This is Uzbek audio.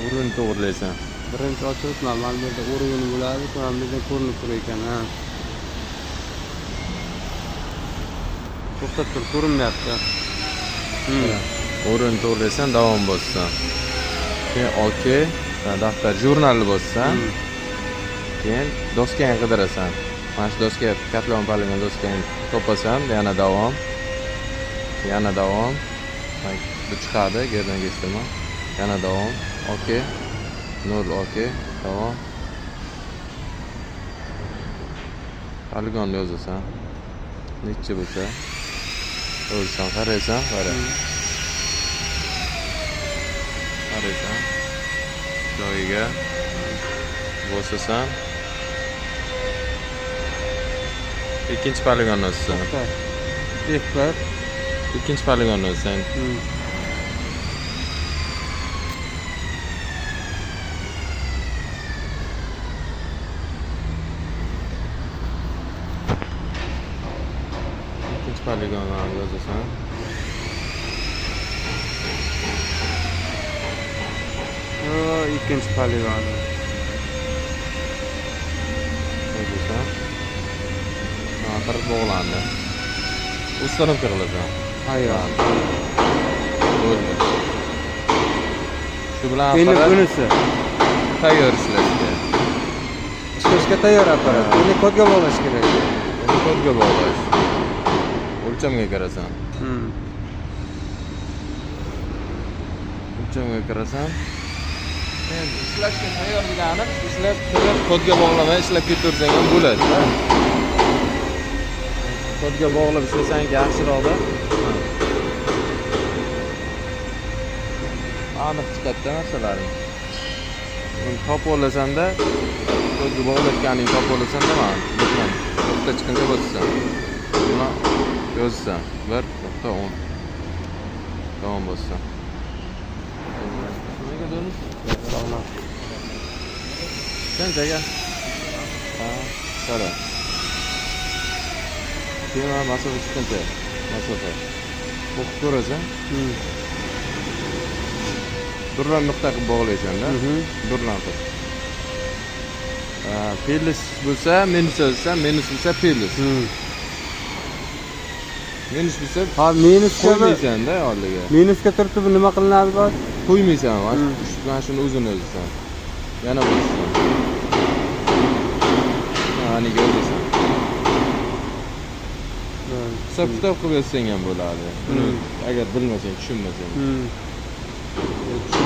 O'rin to'g'rilaysan. Birinchi ochilibman. Mana bu yerda o'rin bo'ladi, mana bu yerda ko'rinib turar ekan, ha. To'xtab tur, ko'rinmayapti. O'rin to'g'rilaysan, davom bossan. Keyin OK, daftar jurnalni bossan. Keyin doskani qidirasan. Mana shu doska katlon poligon doskani topasan, yana davom. Yana davom. Bu chiqadi, gerdan kestirma. Yana davom. OK. 0 OK. Davom. Poligonni yozasan. Necha bo'lsa, o'zsan qaraysan, qara. Qaraysan. Joyiga bosasan. Ikkinchi poligonni yozasan. F1. Ikkinchi poligonni yozasan. Ikkinchi poligonni yozasan. Ikkinchi poligonni. Yozasan. Oxiri bog'landi. Ustonim qilasan. Hayır. Bo'ldi. Shu bilan Endi apparat bunisi. tayyor ishlashga. Ishlashga tayyor apparat. Endi kodga bog'lash kerak. Endi kodga bog'lash. O'lchamga kirasan. O'lchamga kirasan. Endi ishlashga tayyor degani ishlab turib kodga bog'lamay ishlab ketaversang ham bo'ladi. Kodga bog'lab ishlasang yaxshiroqda. Aniq chiqadi narsalaring. Topib olasanda, kodga bog'latganing topib olasanda mana bundan nuqta chiqincha bosasan. Buni yozasan. 1.10. Davom bosasan. Nimaga dönüş? Sağlam. Qanchaga? Qara. Keyin masofa chiqincha. Masofa. O'qib ko'rasan. Durran nuqta qilib bog'laysan-da. Durran qilib. Plus bo'lsa, minus bo'lsa, minus bo'lsa plus. Minus bo'lsa, Ha, minusga qo'ymaysan-da oldiga. minusga turtib nima qilinadi bor? Qo'ymaysan, mana shuni o'zini yozasan. Yana bosasan. Mana yozasan. Hisob-kitob qilib yozsang ham bo'ladi. Agar bilmasang, tushunmasang.